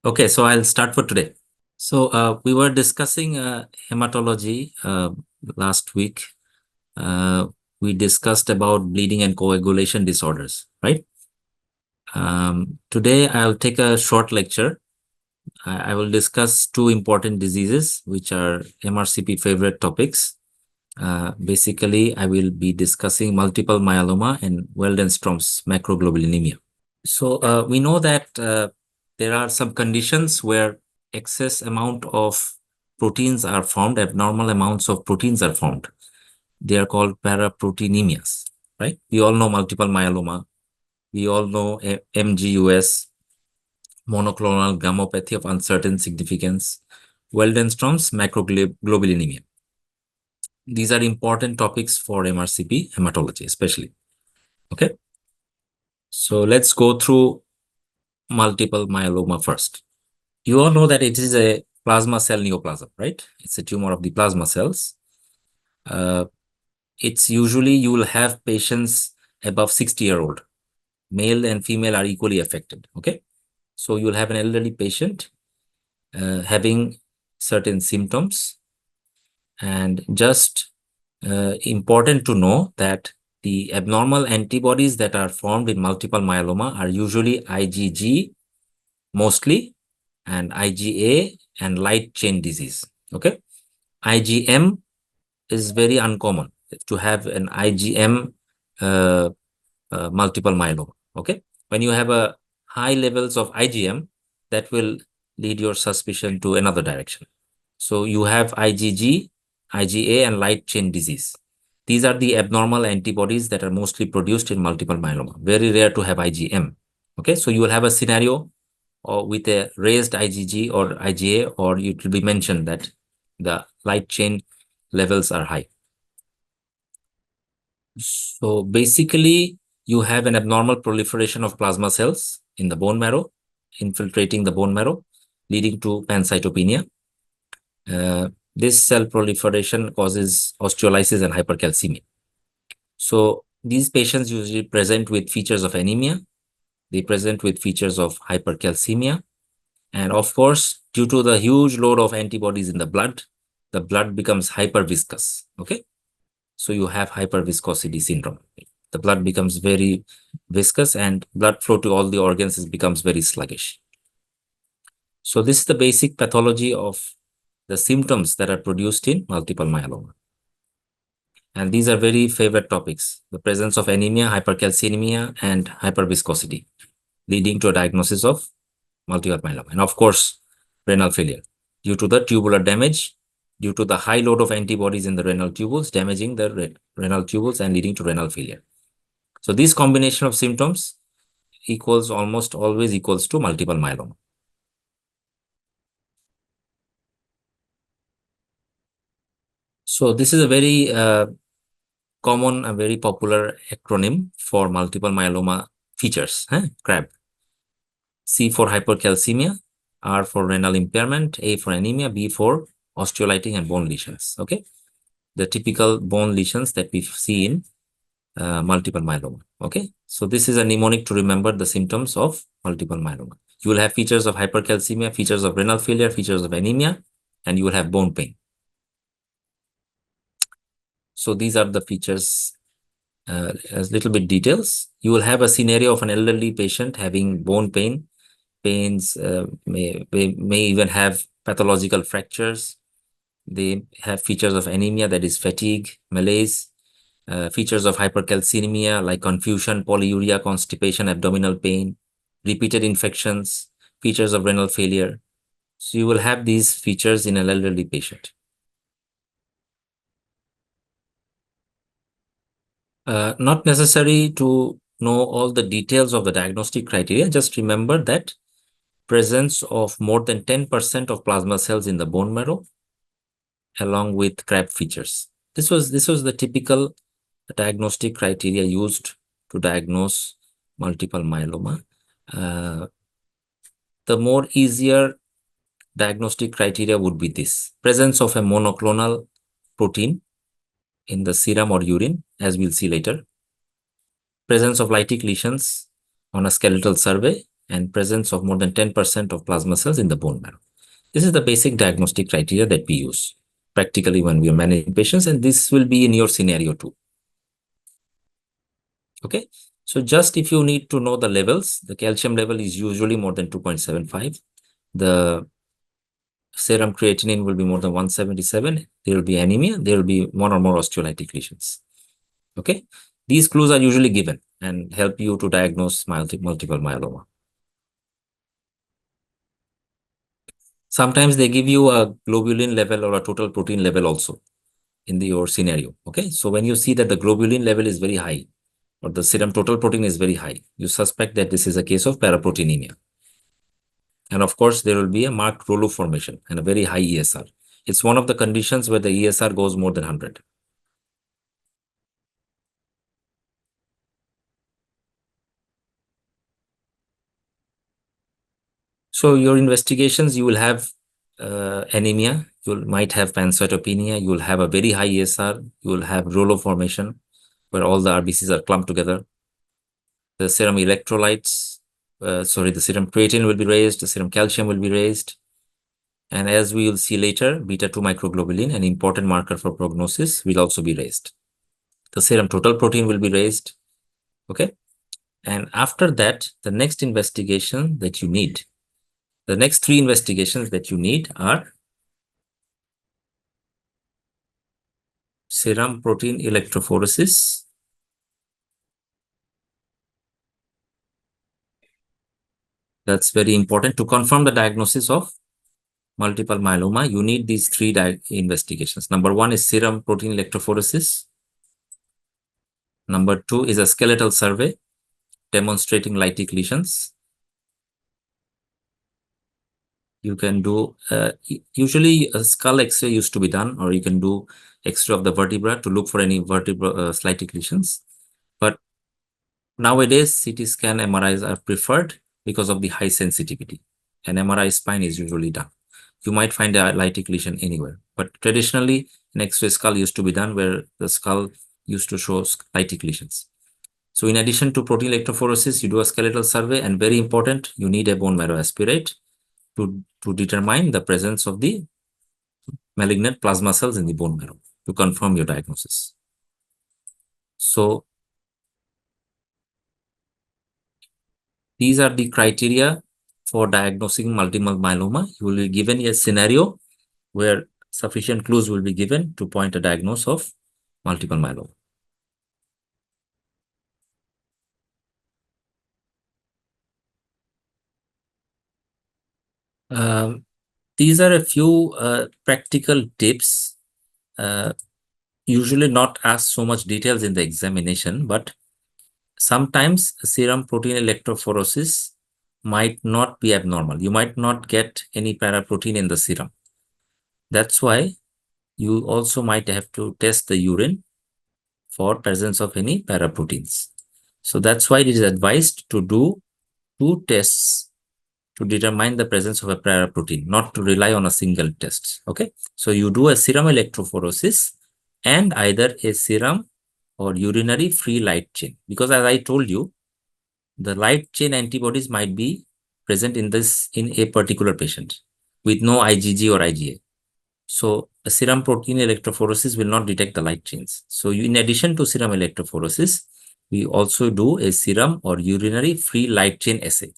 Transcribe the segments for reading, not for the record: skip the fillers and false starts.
Okay, so I'll start for today. So we were discussing hematology last week. We discussed about bleeding and coagulation disorders, right? Today I'll take a short lecture. I will discuss two important diseases, which are MRCP favorite topics. Basically, I will be discussing multiple myeloma and Waldenstrom's macroglobulinemia. So we know that there are some conditions where excess amount of proteins are formed, abnormal amounts of proteins are formed. They are called paraproteinemias, right? We all know multiple myeloma. We all know MGUS, monoclonal gammopathy of uncertain significance, Waldenstrom's macroglobulinemia. These are important topics for MRCP hematology, especially. Okay. So let's go through multiple myeloma first. You all know that it is a plasma cell neoplasm, right? It's a tumor of the plasma cells. It's usually you will have patients above 60-year-old. Male and female are equally affected, okay? So you'll have an elderly patient having certain symptoms, and just important to know that the abnormal antibodies that are formed in multiple myeloma are usually IgG mostly, and IgA and light chain disease. Okay. IgM is very uncommon to have an IgM multiple myeloma. Okay. When you have a high levels of IgM, that will lead your suspicion to another direction. So you have IgG, IgA, and light chain disease. These are the abnormal antibodies that are mostly produced in multiple myeloma. Very rare to have IgM. Okay. So you will have a scenario or with a raised IgG or IgA, or it will be mentioned that the light chain levels are high. So basically, you have an abnormal proliferation of plasma cells in the bone marrow, infiltrating the bone marrow, leading to pancytopenia. This cell proliferation causes osteolysis and hypercalcemia. So these patients usually present with features of anemia. They present with features of hypercalcemia. And of course, due to the huge load of antibodies in the blood becomes hyperviscous. Okay. So you have hyperviscosity syndrome. The blood becomes very viscous and blood flow to all the organs becomes very sluggish. So this is the basic pathology of the symptoms that are produced in multiple myeloma. And these are very favorite topics: the presence of anemia, hypercalcemia, and hyperviscosity, leading to a diagnosis of multiple myeloma. And of course, renal failure due to the tubular damage, due to the high load of antibodies in the renal tubules, damaging the renal tubules and leading to renal failure. So this combination of symptoms equals almost always equals to multiple myeloma. So this is a very common and very popular acronym for multiple myeloma features, CRAB. C for hypercalcemia, R for renal impairment, A for anemia, B for osteolytic and bone lesions. Okay, the typical bone lesions that we see in multiple myeloma. Okay, so this is a mnemonic to remember the symptoms of multiple myeloma. You will have features of hypercalcemia, features of renal failure, features of anemia, and you will have bone pain. So these are the features. As little bit details, you will have a scenario of an elderly patient having bone pain. Pains may even have pathological fractures. They have features of anemia, that is fatigue, malaise, features of hypercalcemia like confusion, polyuria, constipation, abdominal pain, repeated infections, features of renal failure. So you will have these features in an elderly patient. Not necessary to know all the details of the diagnostic criteria. Just remember that presence of more than 10% of plasma cells in the bone marrow, along with CRAB features. This was the typical diagnostic criteria used to diagnose multiple myeloma. The more easier diagnostic criteria would be this: presence of a monoclonal protein in the serum or urine, as we'll see later; presence of lytic lesions on a skeletal survey, and presence of more than 10% of plasma cells in the bone marrow. This is the basic diagnostic criteria that we use practically when we are managing patients, and this will be in your scenario too. Okay, so just if you need to know the levels, the calcium level is usually more than 2.75. The serum creatinine will be more than 177. There will be anemia. There will be one or more osteolytic lesions. Okay, these clues are usually given and help you to diagnose multiple myeloma. Sometimes they give you a globulin level or a total protein level also in your scenario. Okay, so when you see that the globulin level is very high or the serum total protein is very high, you suspect that this is a case of paraproteinemia. And of course, there will be a marked Rolo formation and a very high ESR. It's one of the conditions where the ESR goes more than 100. So your investigations, you will have anemia, you might have pancytopenia, you will have a very high ESR, you will have Rolo formation where all the RBCs are clumped together. The serum electrolytes, the serum creatine will be raised, the serum calcium will be raised. And as we will see later, beta-2 microglobulin, an important marker for prognosis, will also be raised. The serum total protein will be raised. Okay. And after that, the next investigation that you need, the next 3 investigations that you need are serum protein electrophoresis, that's very important to confirm the diagnosis of multiple myeloma. You need these 3 investigations. Number 1 is serum protein electrophoresis. Number 2 is a skeletal survey demonstrating lytic lesions. You can do, usually a skull X-ray used to be done, or you can do X-ray of the vertebra to look for any vertebral lytic lesions. But nowadays, CT scan MRIs are preferred because of the high sensitivity. An MRI spine is usually done. You might find a lytic lesion anywhere. But traditionally, an X-ray skull used to be done where the skull used to show lytic lesions. So in addition to protein electrophoresis, you do a skeletal survey, and very important, you need a bone marrow aspirate to determine the presence of the malignant plasma cells in the bone marrow to confirm your diagnosis. So these are the criteria for diagnosing multiple myeloma. You will be given a scenario where sufficient clues will be given to point a diagnosis of multiple myeloma. These are a few practical tips, usually not asked so much details in the examination, but sometimes serum protein electrophoresis might not be abnormal. You might not get any paraprotein in the serum. That's why you also might have to test the urine for presence of any paraproteins. So that's why it is advised to do 2 tests to determine the presence of a paraprotein, not to rely on a single test. Okay, so you do a serum electrophoresis and either a serum or urinary free light chain, because as I told you, the light chain antibodies might be present in a particular patient with no IgG or IgA. So a serum protein electrophoresis will not detect the light chains. So in addition to serum electrophoresis, we also do a serum or urinary free light chain assay.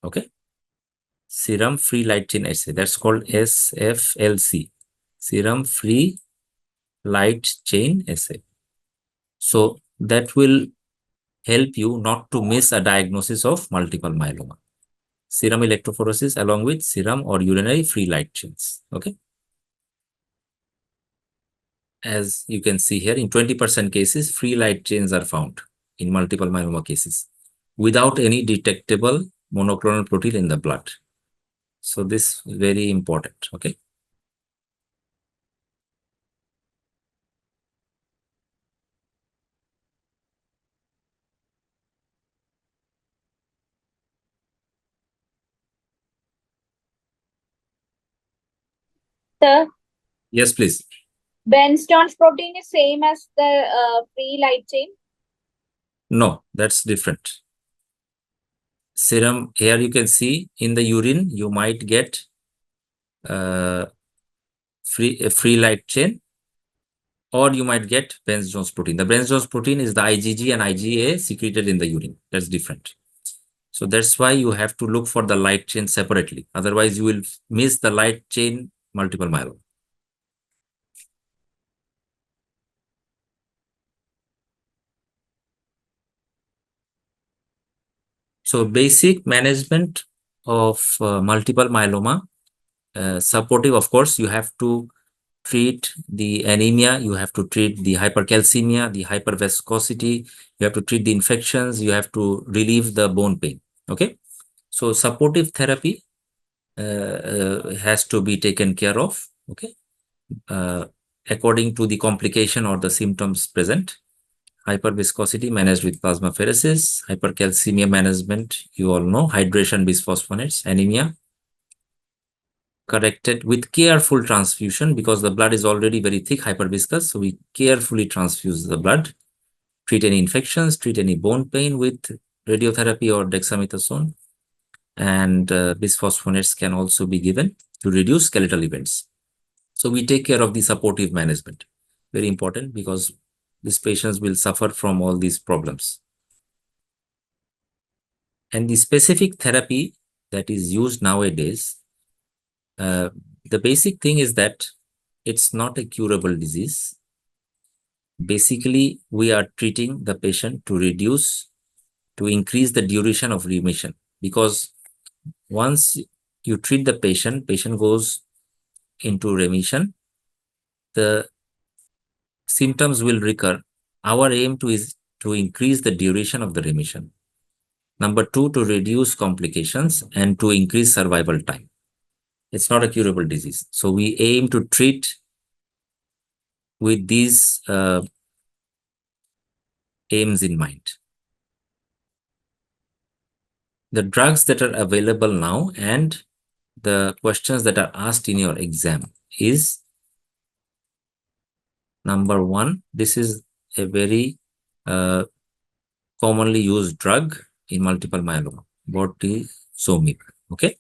Okay. Serum free light chain assay. That's called SFLC. Serum free light chain assay. So that will help you not to miss a diagnosis of multiple myeloma. Serum electrophoresis along with serum or urinary free light chains. Okay. As you can see here, in 20% cases, free light chains are found in multiple myeloma cases without any detectable monoclonal protein in the blood. So this is very important. Okay. The Yes, please. Bernstein's protein is same as the free light chain. No, that's different. serum, here you can see in the urine, you might get a free light chain, or you might get Benz-Jones protein. The Benz-Jones protein is the IgG and IgA secreted in the urine. That's different. So that's why you have to look for the light chain separately. Otherwise, you will miss the light chain multiple myeloma. So basic management of multiple myeloma, supportive, of course, you have to treat the anemia, you have to treat the hypercalcemia, the hyperviscosity, you have to treat the infections, you have to relieve the bone pain. Okay. So supportive therapy has to be taken care of. Okay. According to the complication or the symptoms present. Hyperviscosity managed with plasmapheresis, hypercalcemia management, you all know, hydration, bisphosphonates, anemia, corrected with careful transfusion because the blood is already very thick, hyperviscous. So we carefully transfuse the blood, treat any infections, treat any bone pain with radiotherapy or dexamethasone. And bisphosphonates can also be given to reduce skeletal events. So we take care of the supportive management. Very important because these patients will suffer from all these problems. And the specific therapy that is used nowadays, the basic thing is that it's not a curable disease. Basically, we are treating the patient to increase the duration of remission. Because once you treat the patient goes into remission, the symptoms will recur. Our aim is to increase the duration of the remission. Number two, to reduce complications and to increase survival time. It's not a curable disease. So we aim to treat with these aims in mind. The drugs that are available now and the questions that are asked in your exam is, number one, this is a very commonly used drug in multiple myeloma, bortezomib. Okay.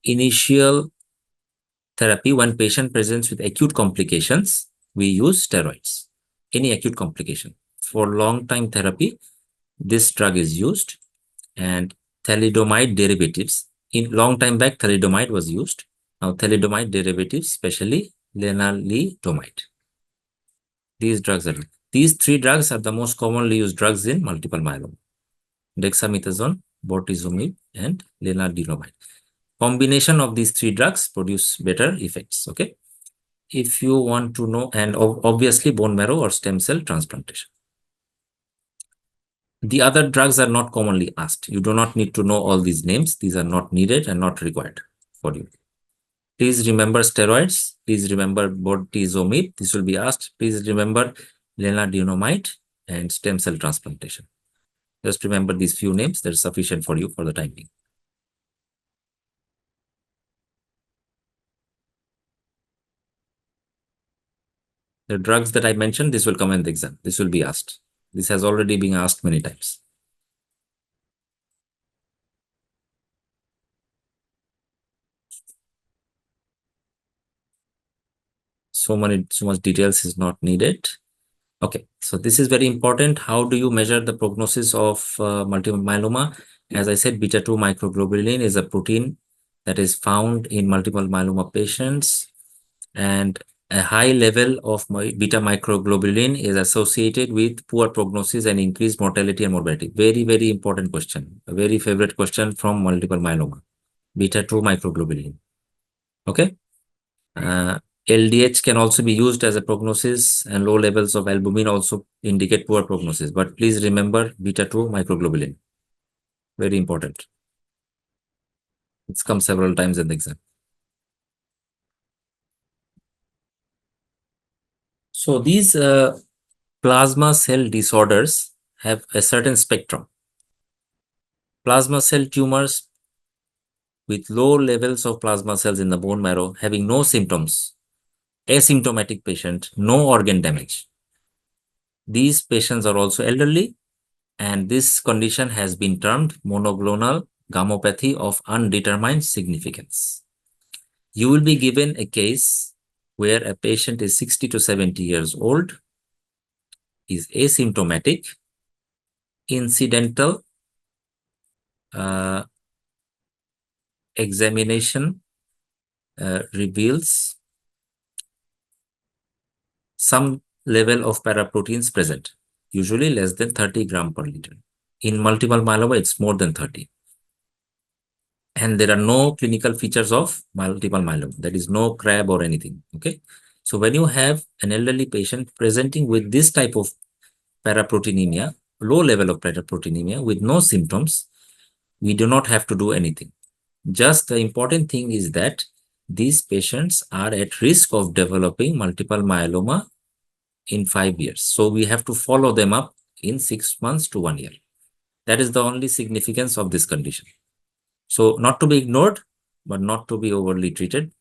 Initial therapy, when patient presents with acute complications, we use steroids. Any acute complication. For long-time therapy, this drug is used, and thalidomide derivatives. In long time back, thalidomide was used. Now, thalidomide derivatives, especially lenalidomide. These three drugs are the most commonly used drugs in multiple myeloma: dexamethasone, bortezomib, and lenalidomide. Combination of these three drugs produce better effects. Okay. If you want to know, and obviously bone marrow or stem cell transplantation. The other drugs are not commonly asked. You do not need to know all these names. These are not needed and not required for you. Please remember steroids. Please remember bortezomib. This will be asked. Please remember lenalidomide and stem cell transplantation. Just remember these few names. That's sufficient for you for the time being. The drugs that I mentioned, this will come in the exam. This will be asked. This has already been asked many times. So much details is not needed. Okay, so this is very important. How do you measure the prognosis of multiple myeloma? As I said, beta-2 microglobulin is a protein that is found in multiple myeloma patients, and a high level of beta microglobulin is associated with poor prognosis and increased mortality and morbidity. Very, very important question. A very favorite question from multiple myeloma. Beta-2 microglobulin. Okay. LDH can also be used as a prognosis, and low levels of albumin also indicate poor prognosis. But please remember beta-2 microglobulin. Very important. It's come several times in the exam. So these plasma cell disorders have a certain spectrum. Plasma cell tumors with low levels of plasma cells in the bone marrow having no symptoms, asymptomatic patient, no organ damage. These patients are also elderly And this condition has been termed monoclonal gammopathy of undetermined significance. You will be given a case where a patient is 60 to 70 years old, is asymptomatic, incidental examination reveals some level of paraproteins present, usually less than 30 gram per liter. In multiple myeloma, it's more than 30. And there are no clinical features of multiple myeloma. There is no crab or anything. Okay. So when you have an elderly patient presenting with this type of paraproteinemia, low level of paraproteinemia with no symptoms, we do not have to do anything. Just the important thing is that these patients are at risk of developing multiple myeloma in 5 years. So we have to follow them up in 6 months to 1 year. That is the only significance of this condition. So not to be ignored, but not to be overly treated,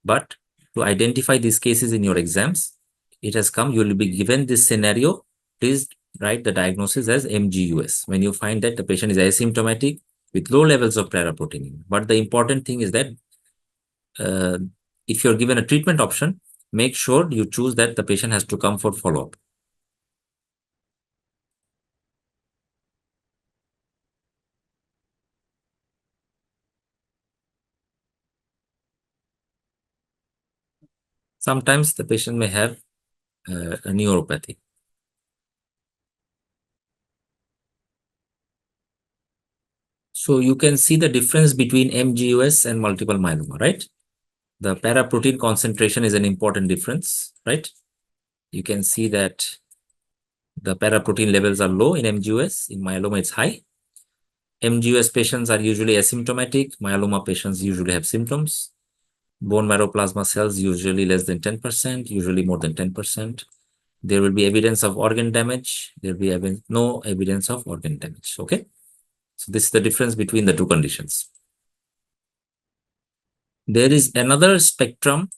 but to identify these cases in your exams. It has come, you will be given this scenario. Please write the diagnosis as MGUS when you find that the patient is asymptomatic with low levels of paraproteinemia. But the important thing is that if you're given a treatment option, make sure you choose that the patient has to come for follow-up. Sometimes the patient may have a neuropathy. So you can see the difference between MGUS and multiple myeloma, right? The paraprotein concentration is an important difference, right? You can see that the paraprotein levels are low in MGUS. In myeloma, it's high. MGUS patients are usually asymptomatic. Myeloma patients usually have symptoms. Bone marrow plasma cells usually less than 10%, usually more than 10%. There will be evidence of organ damage. There will be no evidence of organ damage. Okay. So this is the difference between the two conditions. There is another spectrum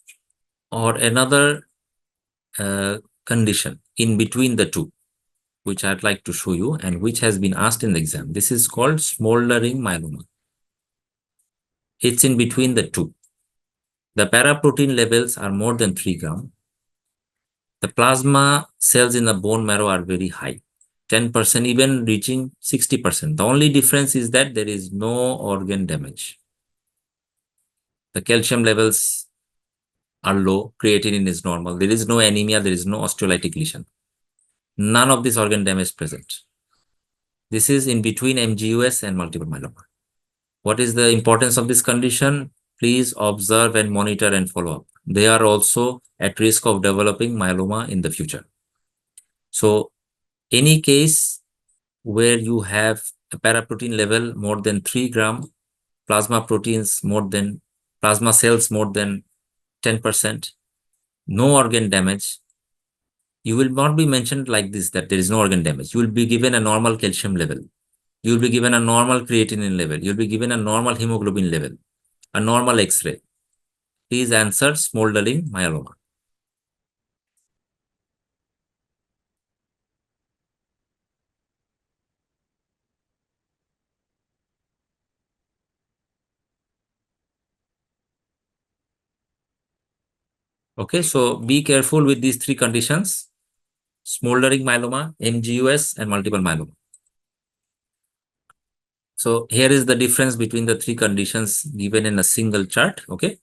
or another condition in between the two, which I'd like to show you and which has been asked in the exam. This is called smoldering myeloma. It's in between the two. The paraprotein levels are more than 3 gram. The plasma cells in the bone marrow are very high, 10%, even reaching 60%. The only difference is that there is no organ damage. The calcium levels are low, creatinine is normal. There is no anemia, there is no osteolytic lesion. None of this organ damage present. This is in between MGUS and multiple myeloma. What is the importance of this condition? Please observe and monitor and follow up. They are also at risk of developing myeloma in the future. So any case where you have a paraprotein level more than 3 gram, plasma cells more than 10%, no organ damage, you will not be mentioned like this, that there is no organ damage. You will be given a normal calcium level. You will be given a normal creatinine level. You will be given a normal hemoglobin level, a normal X-ray. Please answer smoldering myeloma. Okay, so be careful with these three conditions: smoldering myeloma, MGUS, and multiple myeloma. So here is the difference between the three conditions given in a single chart. Okay,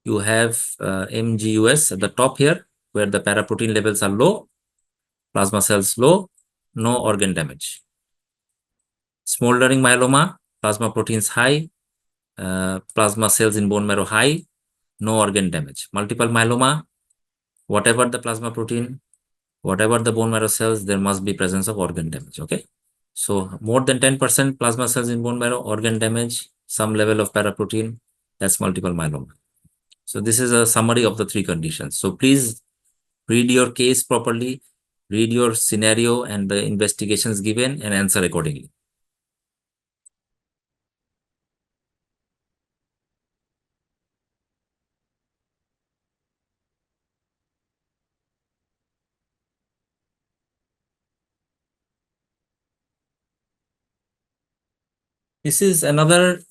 you have MGUS at the top here, where the paraprotein levels are low, plasma cells low, no organ damage. Smoldering myeloma, plasma proteins high, plasma cells in bone marrow high, no organ damage. Multiple myeloma, whatever the plasma protein, whatever the bone marrow cells, there must be presence of organ damage. Okay. So more than 10% plasma cells in bone marrow, organ damage, some level of paraprotein, that's multiple myeloma. So this is a summary of the three conditions. So please read your case properly, read your scenario and the investigations given and answer accordingly. This is another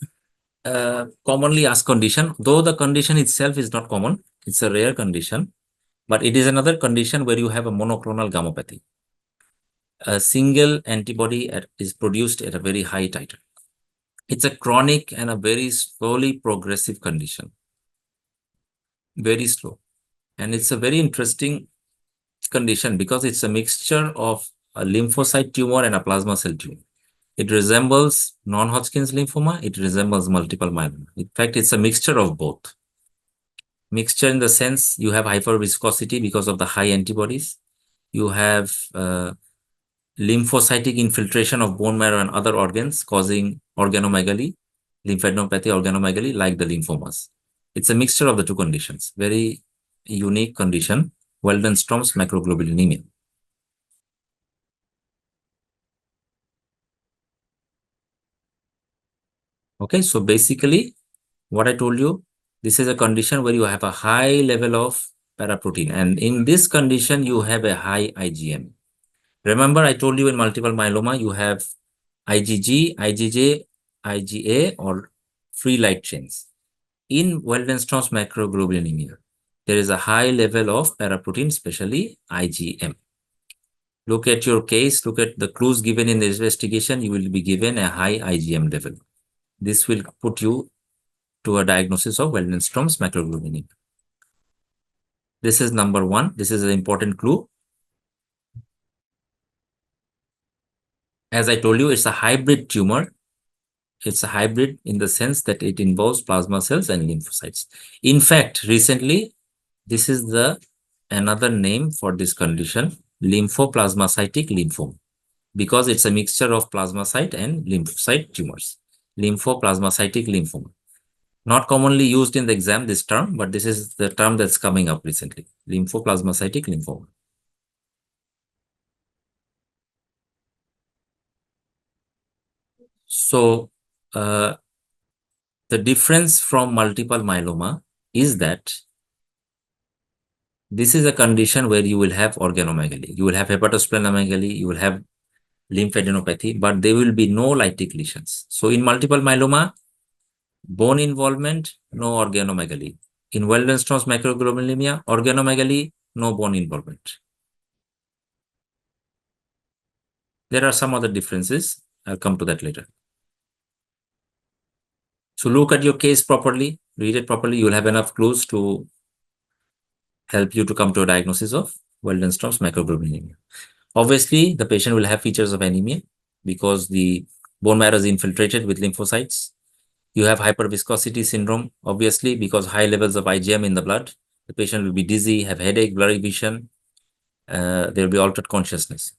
commonly asked condition, though the condition itself is not common. It's a rare condition, but it is another condition where you have a monoclonal gammopathy. A single antibody is produced at a very high titer. It's a chronic and a very slowly progressive condition. Very slow. And it's a very interesting condition because it's a mixture of a lymphocyte tumor and a plasma cell tumor. It resembles non-Hodgkin's lymphoma. It resembles multiple myeloma. In fact, it's a mixture of both. Mixture in the sense you have hyperviscosity because of the high antibodies. You have lymphocytic infiltration of bone marrow and other organs causing organomegaly, lymphadenopathy, organomegaly, like the lymphomas. It's a mixture of the two conditions. Very unique condition, Waldenstrom's macroglobulinemia. Okay, so basically, what I told you, this is a condition where you have a high level of paraprotein. And in this condition, you have a high IgM. Remember, I told you in multiple myeloma, you have IgG, IgJ, IgA, or free light chains. In Waldenstrom's macroglobulinemia, there is a high level of paraprotein, especially IgM. Look at your case, look at the clues given in the investigation, you will be given a high IgM level. This will put you to a diagnosis of Waldenstrom's macroglobulinemia. This is number one. This is an important clue. As I told you, it's a hybrid tumor. It's a hybrid in the sense that it involves plasma cells and lymphocytes. In fact, recently, this is another name for this condition, lymphoplasmacytic lymphoma, because it's a mixture of plasmacyte and lymphocyte tumors. Lymphoplasmacytic lymphoma. Not commonly used in the exam, this term, but this is the term that's coming up recently, lymphoplasmacytic lymphoma. So, the difference from multiple myeloma is that this is a condition where you will have organomegaly. You will have hepatosplenomegaly, you will have lymphadenopathy, but there will be no lytic lesions. So in multiple myeloma, bone involvement, no organomegaly. In Waldenstrom's macroglobulinemia, organomegaly, no bone involvement. There are some other differences. I'll come to that later. So look at your case properly, read it properly. You'll have enough clues to help you to come to a diagnosis of Waldenstrom's macroglobulinemia. Obviously, the patient will have features of anemia because the bone marrow is infiltrated with lymphocytes. You have hyperviscosity syndrome, obviously, because high levels of IgM in the blood. The patient will be dizzy, have headache, blurry vision. There will be altered consciousness.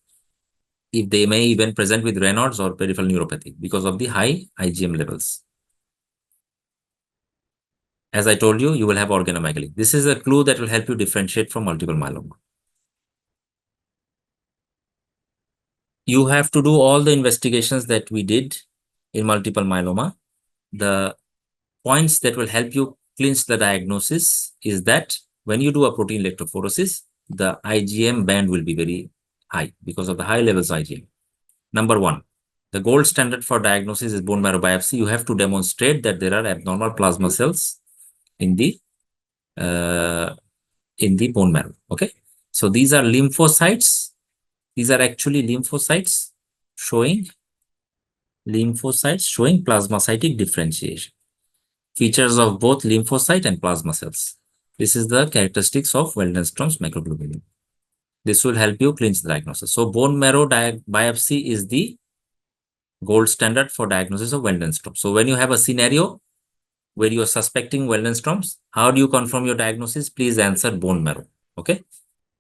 If they may even present with Raynaud's or peripheral neuropathy because of the high IgM levels. As I told you, you will have organomegaly. This is a clue that will help you differentiate from multiple myeloma. You have to do all the investigations that we did in multiple myeloma. The points that will help you clinch the diagnosis is that when you do a protein electrophoresis, the IgM band will be very high because of the high levels of IgM. Number one, the gold standard for diagnosis is bone marrow biopsy. You have to demonstrate that there are abnormal plasma cells in the bone marrow. Okay, so these are lymphocytes. These are actually lymphocytes showing plasmacytic differentiation. Features of both lymphocyte and plasma cells. This is the characteristics of Waldenstrom's macroglobulinemia. This will help you clinch the diagnosis. So bone marrow biopsy is the gold standard for diagnosis of Waldenstrom's. So when you have a scenario where you are suspecting Waldenstrom's, how do you confirm your diagnosis? Please answer bone marrow. Okay.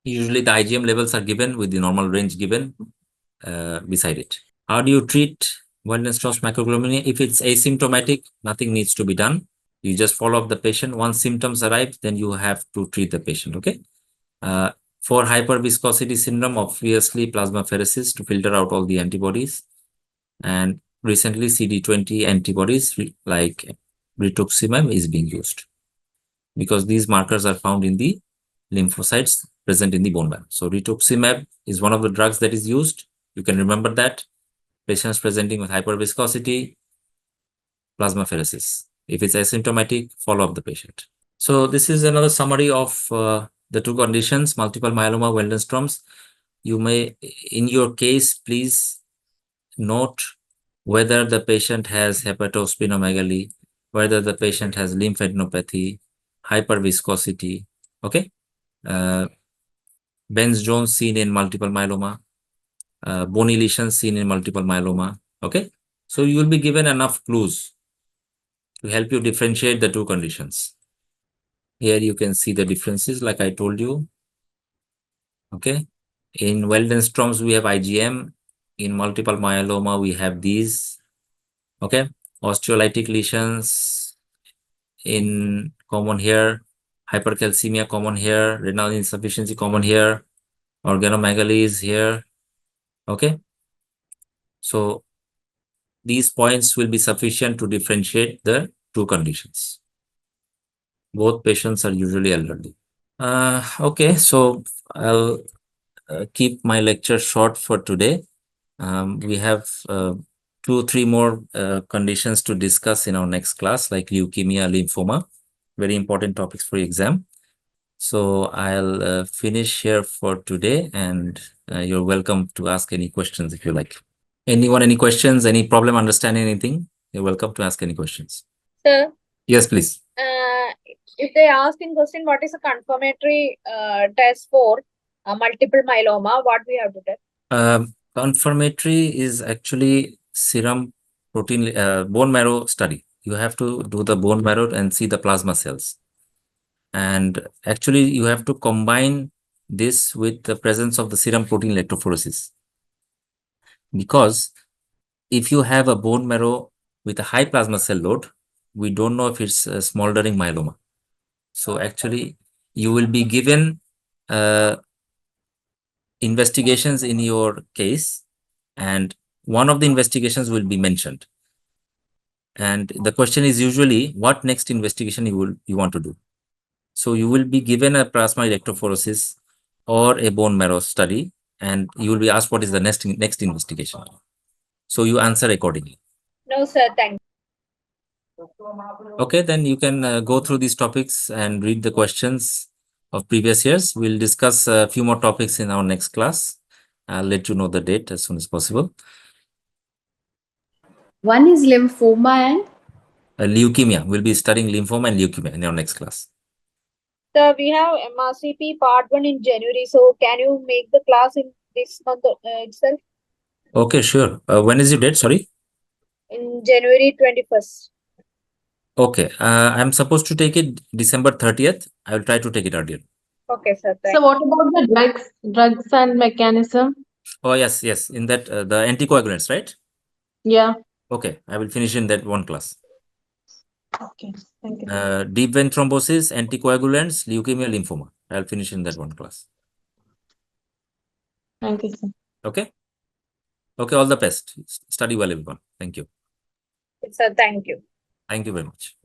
Usually the IgM levels are given with the normal range given beside it. How do you treat Waldenstrom's macroglobulinemia? If it's asymptomatic, nothing needs to be done. You just follow up the patient. Once symptoms arrive, then you have to treat the patient. Okay. For hyperviscosity syndrome, obviously plasmapheresis to filter out all the antibodies. And recently CD20 antibodies like rituximab is being used because these markers are found in the lymphocytes present in the bone marrow. So rituximab is one of the drugs that is used. You can remember that. Patients presenting with hyperviscosity, plasmapheresis. If it's asymptomatic, follow up the patient. So this is another summary of the two conditions, multiple myeloma, Waldenstrom's. You may, in your case, please note whether the patient has hepatosplenomegaly, whether the patient has lymphadenopathy, hyperviscosity, okay? Benz-Jones seen in multiple myeloma, bony lesions seen in multiple myeloma, okay? So you will be given enough clues to help you differentiate the two conditions. Here you can see the differences like I told you, okay? In Waldenstrom's, we have IgM. In multiple myeloma, we have these, okay? Osteolytic lesions in common here, hypercalcemia common here, renal insufficiency common here, organomegaly is here, okay? So these points will be sufficient to differentiate the two conditions. Both patients are usually elderly. Okay, so I'll keep my lecture short for today. We have 2-3 more conditions to discuss in our next class, like leukemia, lymphoma, very important topics for exam. So I'll finish here for today, and you're welcome to ask any questions if you like. Anyone, any questions, any problem understanding anything? You're welcome to ask any questions. Sir, Yes, please. if they ask in question, what is a confirmatory test for multiple myeloma, what we have to do? Confirmatory is actually serum protein, bone marrow study. You have to do the bone marrow and see the plasma cells. And actually, you have to combine this with the presence of the serum protein electrophoresis. Because if you have a bone marrow with a high plasma cell load, we don't know if it's a smoldering myeloma. So actually, you will be given investigations in your case, and one of the investigations will be mentioned. And the question is usually, what next investigation you want to do? So you will be given a plasma electrophoresis or a bone marrow study, and you will be asked what is the next investigation. So you answer accordingly. No, sir, thank you. Okay, then you can go through these topics and read the questions of previous years. We'll discuss a few more topics in our next class. I'll let you know the date as soon as possible. One is lymphoma and Leukemia. We'll be studying lymphoma and leukemia in our next class. Sir, we have MRCP part 1 in January. So can you make the class in this month itself? Okay, sure. When is your date? Sorry. In January 21st. Okay. I'm supposed to take it December 30th. I will try to take it earlier. Okay, sir. so what about the drugs and mechanism? Oh, yes. In that, the anticoagulants, right? Yeah. Okay. I will finish in that one class. Okay. Thank you. Deep vein thrombosis, anticoagulants, leukemia, lymphoma. I'll finish in that one class. Thank you, sir. Okay. Okay. All the best. Study well, everyone. Thank you. Sir, thank you. Thank you very much.